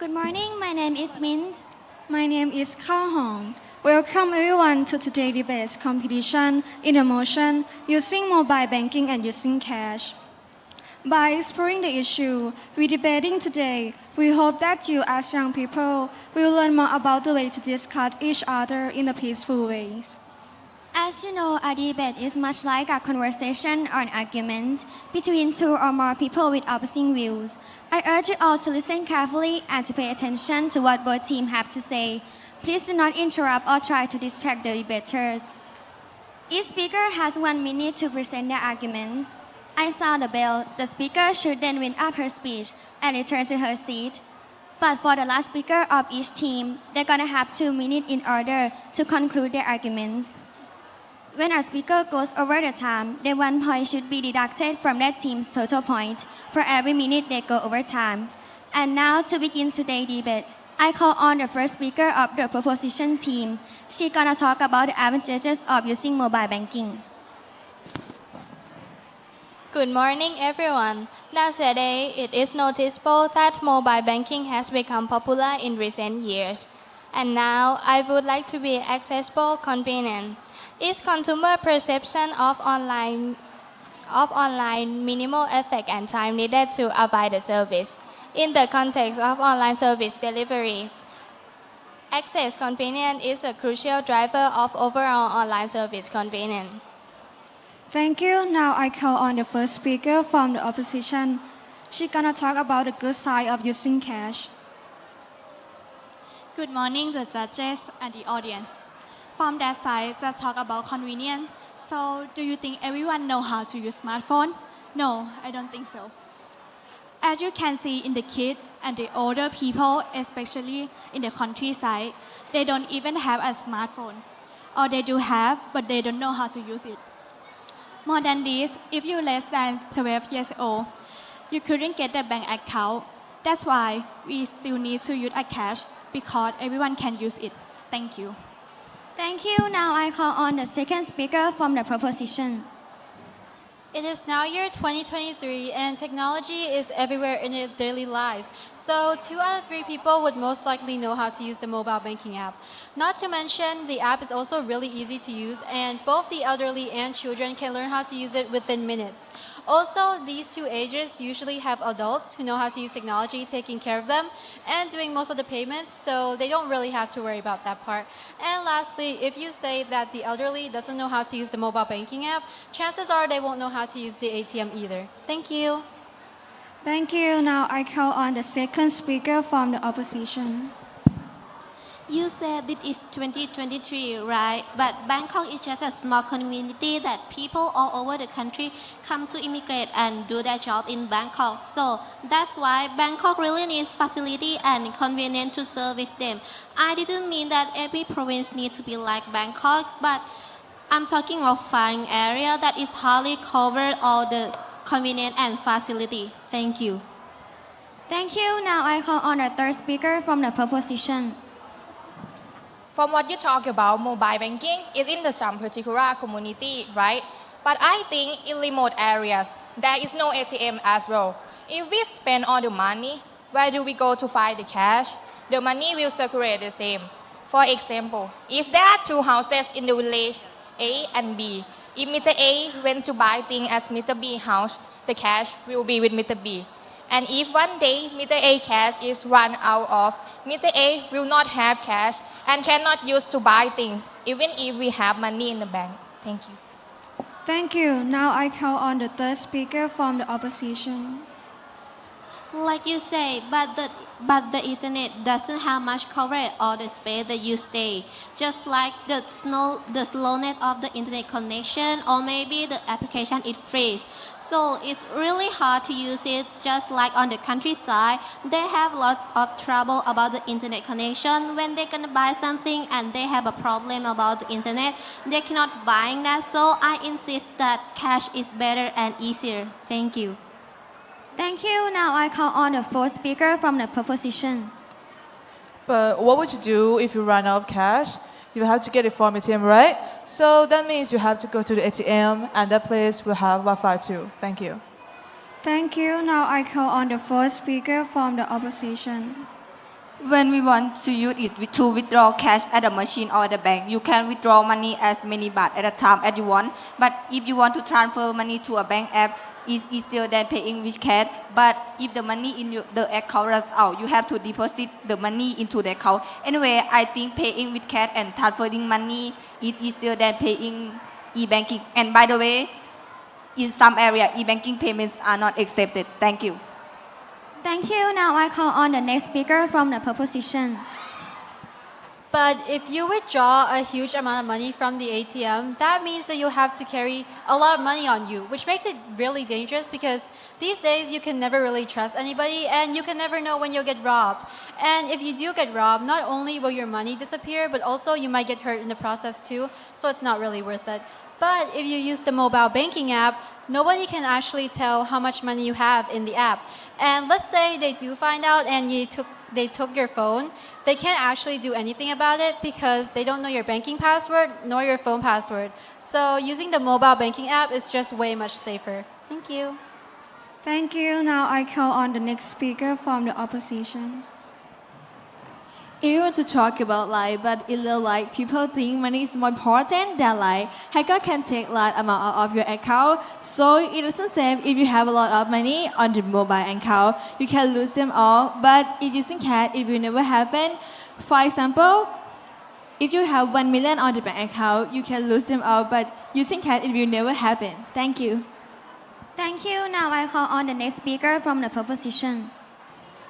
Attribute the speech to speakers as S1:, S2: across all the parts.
S1: Good morning, my name is Mint.
S2: My name is Kao Hong. Welcome everyone to today's debate competition in emotion using mobile banking and using cash. By exploring the issue we're debating today, we hope that you as young people will learn more about the way to discuss each other in a peaceful ways.
S1: As you know, a debate is much like a conversation or an argument between two or more people with opposing views. I urge you all to listen carefully and to pay attention to what both teams have to say. Please do not interrupt or try to distract the debaters. Each speaker has 1 minute to present their arguments. I sound the bell. The speaker should then wind up her speech and return to her seat. But for the last speaker of each team, they're gonna have 2 minutes in order to conclude their arguments. When our speaker goes over the time, then 1 point should be deducted from that team's total point for every minute they go over time. And now to begin today's debate, I call on the first speaker of the proposition team. She's gonna talk about the advantages of using mobile banking.
S3: Good morning, everyone. Nowadays, it is noticeable that mobile banking has become popular in recent years. And now, I would like to be accessible, convenient. Its consumer perception of online minimal effort and time needed to avail the service. In the context of online service delivery, access convenience is a crucial driver of overall online service convenience.
S2: Thank you. Now I call on the first speaker from the opposition. She's gonna talk about the good side of using cash.
S4: Good morning, the judges and the audience. From that side, just talk about convenience. So, do you think everyone know how to use smartphone? No, I don't think so. As you can see in the kids and the older people, especially in the countryside, they don't even have a smartphone. Or they do have, but they don't know how to use it. More than this, if you're less than 12 years old, you couldn't get a bank account. That's why we still need to use a cash because everyone can use it. Thank you.
S1: Thank you. Now I call on the second speaker from the proposition.
S5: It is now year 2023 and technology is everywhere in their daily lives. So 2 out of 3 people would most likely know how to use the mobile banking app. Not to mention, the app is also really easy to use and both the elderly and children can learn how to use it within minutes. Also, these 2 ages usually have adults who know how to use technology taking care of them and doing most of the payments, so they don't really have to worry about that part. And lastly, if you say that the elderly doesn't know how to use the mobile banking app, chances are they won't know how to use the ATM either. Thank you.
S2: Thank you. Now I call on the second speaker from the opposition.
S6: You said it is 2023, right? But Bangkok is just a small community that people all over the country come to immigrate and do their job in Bangkok. So that's why Bangkok really needs facility and convenience to service them. I didn't mean that every province needs to be like Bangkok, but I'm talking about foreign area that is hardly covered all the convenience and facility. Thank you.
S1: Thank you. Now I call on the third speaker from the proposition.
S7: From what you talk about, mobile banking is in some particular community, right? But I think in remote areas, there is no ATM as well. If we spend all the money, where do we go to find the cash? The money will circulate the same. For example, if there are 2 houses in the village, A and B, if Mr. A went to buy things at Mr. B house, the cash will be with Mr. B. And if one day Mr. A cash is run out of, Mr. A will not have cash and cannot use to buy things, even if we have money in the bank. Thank you.
S2: Thank you. Now I call on the third speaker from the opposition.
S6: Like you say, but the internet doesn't have much coverage or the space that you stay. Just like the slowness of the internet connection, or maybe the application is freeze. So it's really hard to use it. Just like on the countryside, they have a lot of trouble about the internet connection when they're gonna buy something and they have a problem about the internet. They cannot buy that. So I insist that cash is better and easier. Thank you.
S1: Thank you. Now I call on the fourth speaker from the proposition.
S8: But what would you do if you run out of cash? You have to get it from ATM, right? So that means you have to go to the ATM and that place will have Wi-Fi too. Thank you.
S2: Thank you. Now I call on the fourth speaker from the opposition.
S9: When we want to use it to withdraw cash at the machine or the bank, you can withdraw money as many baht at a time as you want. But if you want to transfer money to a bank app, it's easier than paying with cash. But if the money in the account runs out, you have to deposit the money into the account. Anyway, I think paying with cash and transferring money is easier than paying e-banking. And by the way, in some area, e-banking payments are not accepted. Thank you.
S1: Thank you. Now I call on the next speaker from the proposition.
S5: But if you withdraw a huge amount of money from the ATM, that means that you have to carry a lot of money on you, which makes it really dangerous because these days you can never really trust anybody and you can never know when you'll get robbed. And if you do get robbed, not only will your money disappear, but also you might get hurt in the process too, so it's not really worth it. But if you use the mobile banking app, nobody can actually tell how much money you have in the app. And let's say they do find out and they took your phone, they can't actually do anything about it because they don't know your banking password nor your phone password. So using the mobile banking app is just way much safer. Thank you.
S2: Thank you. Now I call on the next speaker from the opposition.
S4: If you want to talk about life, but in real life, people think money is more important than life. Hacker can take large amount out of your account, so it doesn't same if you have a lot of money on the mobile account. You can lose them all, but if using cash, it will never happen. For example, if you have 1 million on the bank account, you can lose them all, but using cash, it will never happen. Thank you.
S1: Thank you. Now I call on the next speaker from the proposition.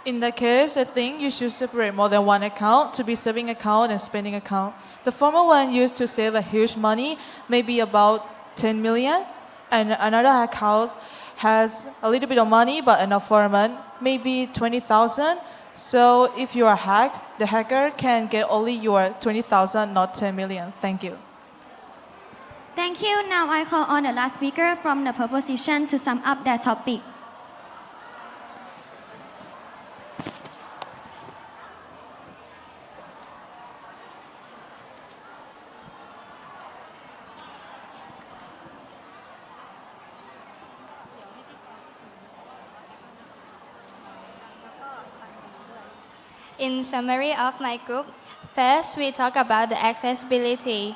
S8: In that case, I think you should separate more than one account to be saving account and spending account. The former one used to save a huge money, maybe about 10 million, and another account has a little bit of money but enough for a month, maybe 20,000. So if you are hacked, the hacker can get only your 20,000, not 10 million. Thank you.
S1: Thank you. Now I call on the last speaker from the proposition to sum up their topic.
S3: In summary of my group, first we talk about the accessibility.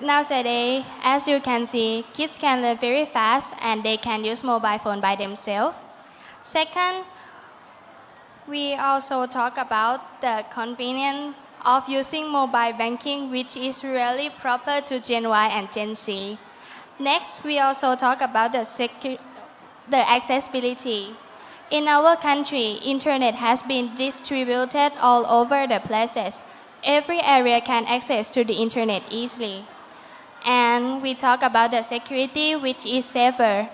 S3: Nowadays, as you can see, kids can learn very fast and they can use mobile phone by themselves. Second, we also talk about the convenience of using mobile banking, which is really proper to Gen Y and Gen Z. Next, we also talk about the accessibility. In our country, internet has been distributed all over the places. Every area can access to the internet easily. And we talk about the security, which is safer.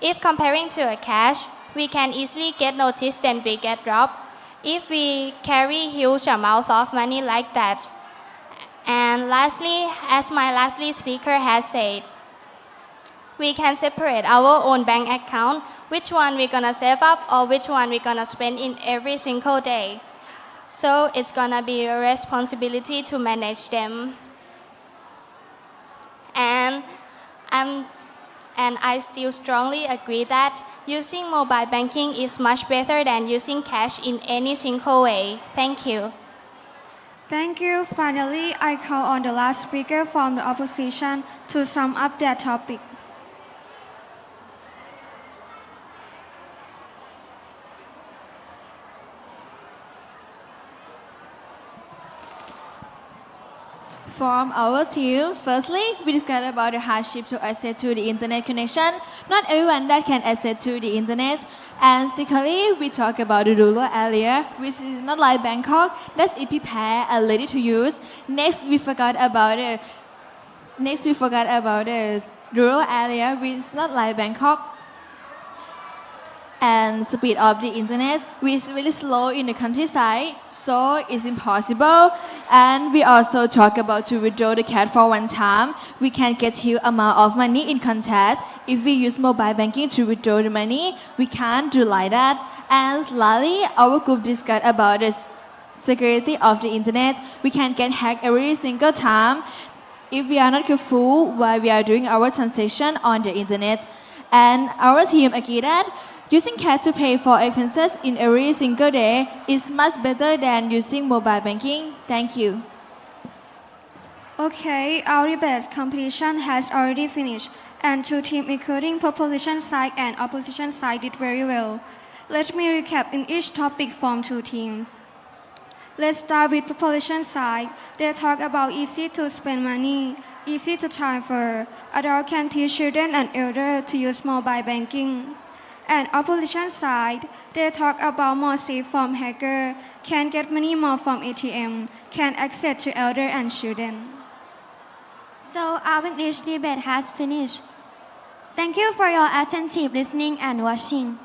S3: If comparing to a cash, we can easily get noticed and we get robbed if we carry huge amounts of money like that. And lastly, as my lastly speaker has said, we can separate our own bank account, which one we're gonna save up or which one we're gonna spend in every single day. So it's gonna be a responsibility to manage them. And I still strongly agree that using mobile banking is much better than using cash in any single way. Thank you.
S2: Thank you. Finally, I call on the last speaker from the opposition to sum up their topic.
S4: From our team, firstly, we discussed about the hardship to access to the internet connection. Not everyone that can access to the internet. And secondly, we talk about the rural area, which is not like Bangkok. That's it prepared and ready to use. Next, we forgot about the rural area, which is not like Bangkok. And speed of the internet, which is really slow in the countryside, so it's impossible. And we also talk about to withdraw the cash for one time. We can get huge amount of money in contact. If we use mobile banking to withdraw the money, we can't do like that. And lastly, our group discussed about the security of the internet. We can get hacked every single time if we are not careful while we are doing our transaction on the internet. And our team agreed that
S10: Using cash to pay for expenses in every single day is much better than using mobile banking. Thank you.
S2: Okay, our debate competition has already finished, and two teams including proposition side and opposition side did very well. Let me recap in each topic from two teams. Let's start with proposition side. They talk about easy to spend money, easy to transfer. Adults can teach children and elders to use mobile banking. And opposition side, they talk about more safe from hacker, can get money more from ATM, can access to elder and children.
S1: So our English debate has finished. Thank you for your attentive listening and watching.